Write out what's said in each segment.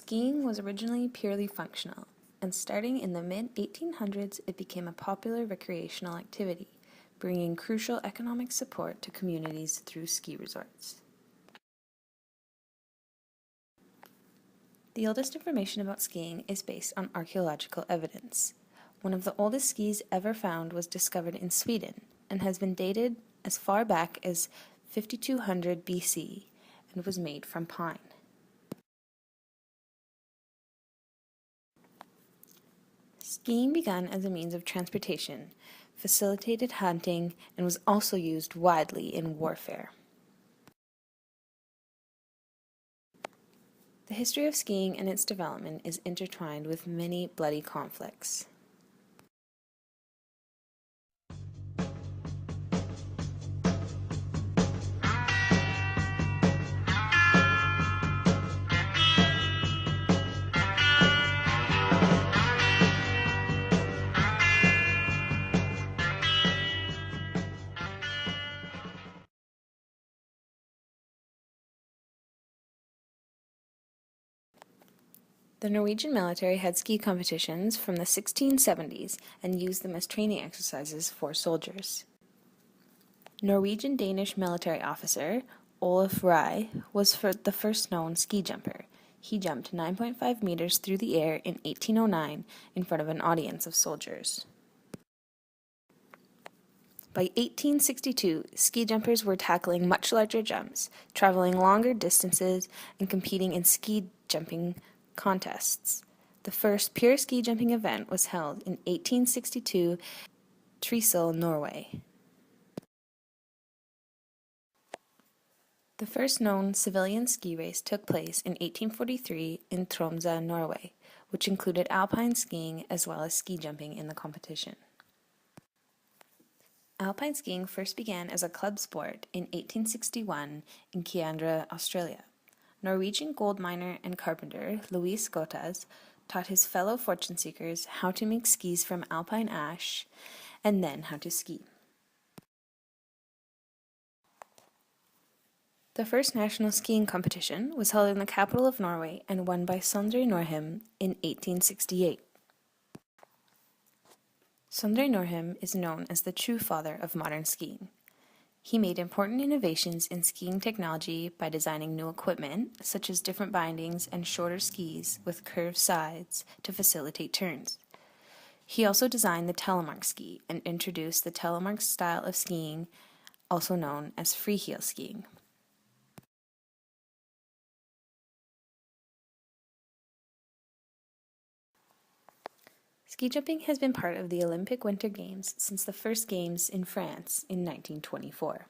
Skiing was originally purely functional, and starting in the mid-1800s it became a popular recreational activity, bringing crucial economic support to communities through ski resorts. The oldest information about skiing is based on archaeological evidence. One of the oldest skis ever found was discovered in Sweden and has been dated as far back as 5200 BC and was made from pine. Skiing began as a means of transportation, facilitated hunting, and was also used widely in warfare. The history of skiing and its development is intertwined with many bloody conflicts. The Norwegian military had ski competitions from the 1670s and used them as training exercises for soldiers. Norwegian-Danish military officer Olaf Rye was the first known ski jumper. He jumped 9.5 meters through the air in 1809 in front of an audience of soldiers. By 1862, ski jumpers were tackling much larger jumps, traveling longer distances, and competing in ski jumping contests. The first pure ski jumping event was held in 1862 Trysil, Norway. The first known civilian ski race took place in 1843 in Tromsø, Norway, which included alpine skiing as well as ski jumping in the competition. Alpine skiing first began as a club sport in 1861 in Canberra, Australia. Norwegian gold miner and carpenter Louis Gotas taught his fellow fortune seekers how to make skis from alpine ash and then how to ski. The first national skiing competition was held in the capital of Norway and won by Sondre Norheim in 1868. Sondre Norheim is known as the true father of modern skiing. He made important innovations in skiing technology by designing new equipment, such as different bindings and shorter skis with curved sides to facilitate turns. He also designed the telemark ski and introduced the telemark style of skiing, also known as freeheel skiing. Ski jumping has been part of the Olympic Winter Games since the first Games in France in 1924.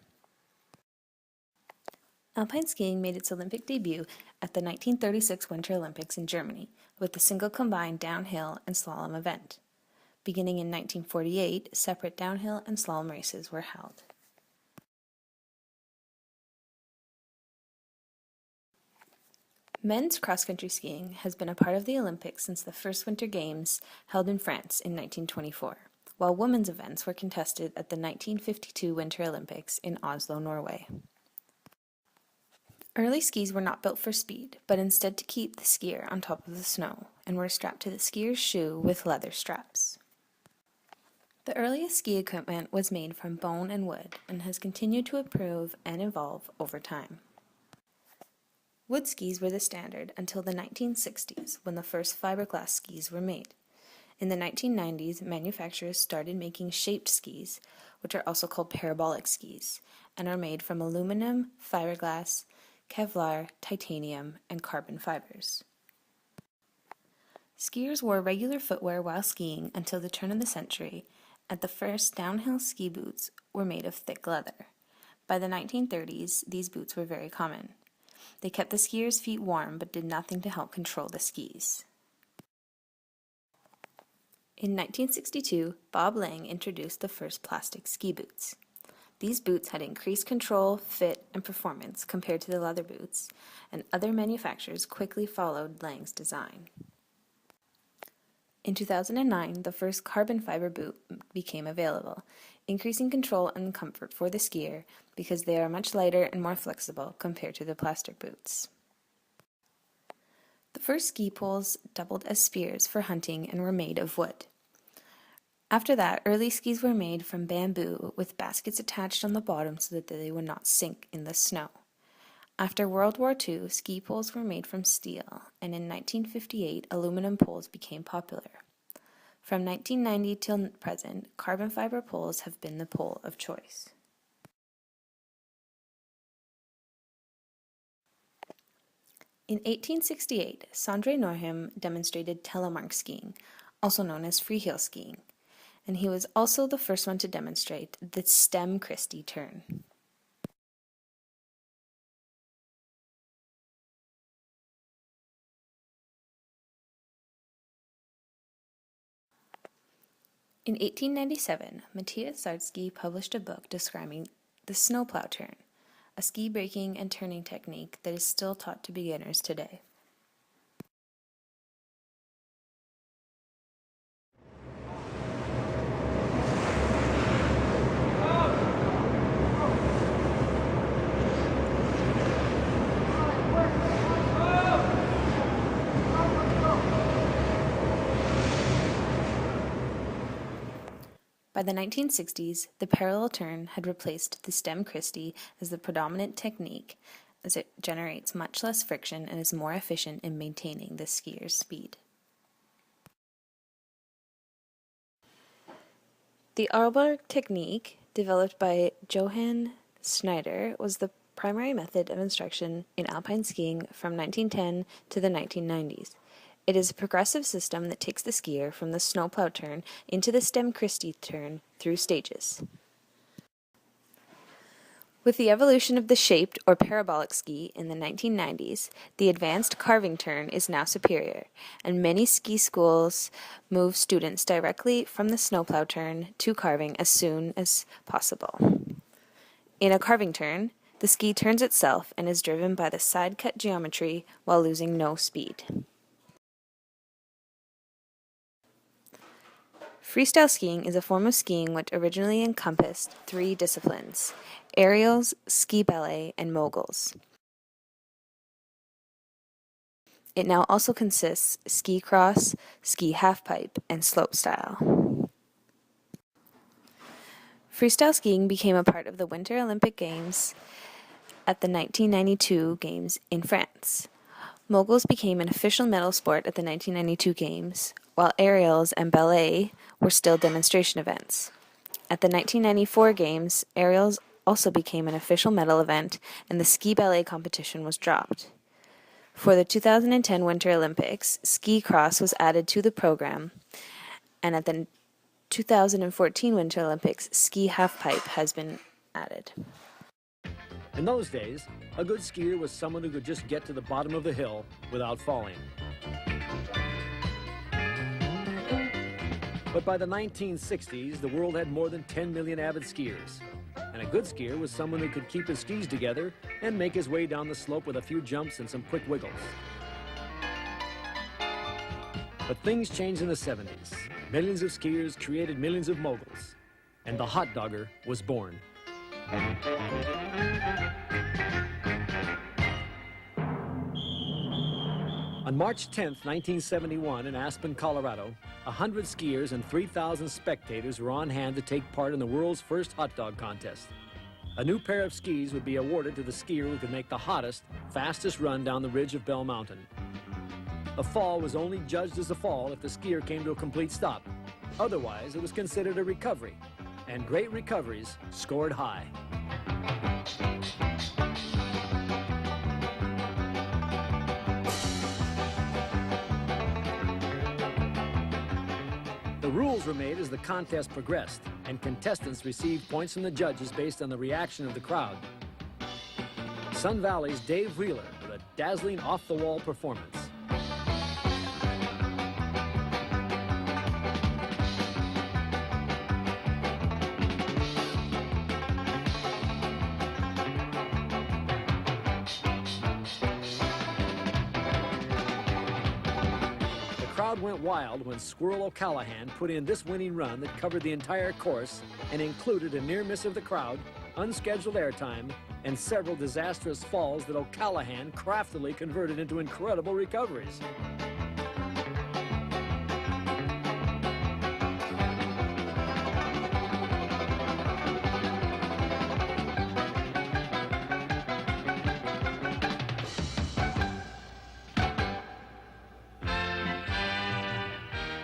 Alpine skiing made its Olympic debut at the 1936 Winter Olympics in Germany with the single combined downhill and slalom event. Beginning in 1948, separate downhill and slalom races were held. Men's cross-country skiing has been a part of the Olympics since the first Winter Games held in France in 1924, while women's events were contested at the 1952 Winter Olympics in Oslo, Norway. Early skis were not built for speed, but instead to keep the skier on top of the snow, and were strapped to the skier's shoe with leather straps. The earliest ski equipment was made from bone and wood, and has continued to improve and evolve over time. Wood skis were the standard until the 1960s, when the first fiberglass skis were made. In the 1990s, manufacturers started making shaped skis, which are also called parabolic skis, and are made from aluminum, fiberglass, Kevlar, titanium, and carbon fibers. Skiers wore regular footwear while skiing until the turn of the century, and the first downhill ski boots were made of thick leather. By the 1930s, these boots were very common. They kept the skier's feet warm but did nothing to help control the skis. In 1962, Bob Lang introduced the first plastic ski boots. These boots had increased control, fit, and performance compared to the leather boots, and other manufacturers quickly followed Lang's design. In 2009, the first carbon fiber boot became available, increasing control and comfort for the skier because they are much lighter and more flexible compared to the plastic boots. The first ski poles doubled as spears for hunting and were made of wood. After that, early skis were made from bamboo with baskets attached on the bottom so that they would not sink in the snow. After World War II, ski poles were made from steel, and in 1958, aluminum poles became popular. From 1990 till present, carbon fiber poles have been the pole of choice. In 1868, Sondre Norheim demonstrated telemark skiing, also known as freeheel skiing, and he was also the first one to demonstrate the stem Christie turn. In 1897, Matthias Zardsky published a book describing the snowplow turn, a ski braking and turning technique that is still taught to beginners today. By the 1960s, the parallel turn had replaced the stem Christie as the predominant technique, as it generates much less friction and is more efficient in maintaining the skier's speed. The Arlberg technique, developed by Johann Schneider, was the primary method of instruction in alpine skiing from 1910 to the 1990s. It is a progressive system that takes the skier from the snowplow turn into the stem Christie turn through stages. With the evolution of the shaped or parabolic ski in the 1990s, the advanced carving turn is now superior, and many ski schools move students directly from the snowplow turn to carving as soon as possible. In a carving turn, the ski turns itself and is driven by the side cut geometry while losing no speed. Freestyle skiing is a form of skiing which originally encompassed three disciplines: aerials, ski ballet, and moguls. It now also consists ski cross, ski halfpipe, and slopestyle. Freestyle skiing became a part of the Winter Olympic Games at the 1992 Games in France. Moguls became an official medal sport at the 1992 Games, while aerials and ballet were still demonstration events. At the 1994 Games, aerials also became an official medal event, and the ski ballet competition was dropped. For the 2010 Winter Olympics, ski cross was added to the program, and at the 2014 Winter Olympics, ski halfpipe has been added. In those days, a good skier was someone who could just get to the bottom of the hill without falling. But by the 1960s, the world had more than 10 million avid skiers. And a good skier was someone who could keep his skis together and make his way down the slope with a few jumps and some quick wiggles. But things changed in the 70s. Millions of skiers created millions of moguls, and the hot dogger was born. On March 10th, 1971, in Aspen, Colorado, 100 skiers and 3,000 spectators were on hand to take part in the world's first hot dog contest. A new pair of skis would be awarded to the skier who could make the hottest, fastest run down the ridge of Bell Mountain. A fall was only judged as a fall if the skier came to a complete stop. Otherwise, it was considered a recovery, and great recoveries scored high. The rules were made as the contest progressed, and contestants received points from the judges based on the reaction of the crowd. Sun Valley's Dave Wheeler with a dazzling off-the-wall performance. The crowd went wild when Squirrel O'Callahan put in this winning run that covered the entire course and included a near miss of the crowd, unscheduled airtime, and several disastrous falls that O'Callahan craftily converted into incredible recoveries.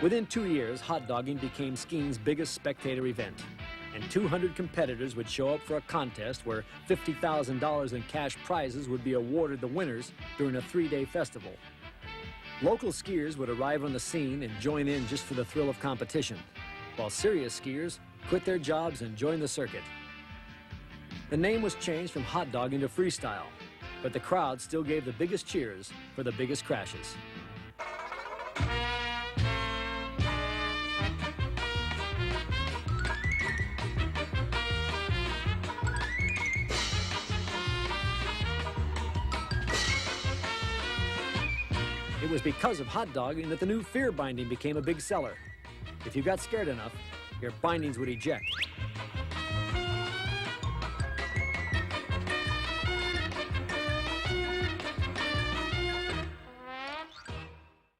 Within 2 years, hot dogging became skiing's biggest spectator event, and 200 competitors would show up for a contest where $50,000 in cash prizes would be awarded the winners during a 3-day festival. Local skiers would arrive on the scene and join in just for the thrill of competition, while serious skiers quit their jobs and joined the circuit. The name was changed from hot dogging to freestyle, but the crowd still gave the biggest cheers for the biggest crashes. It was because of hot dogging that the new Fear binding became a big seller. If you got scared enough, your bindings would eject.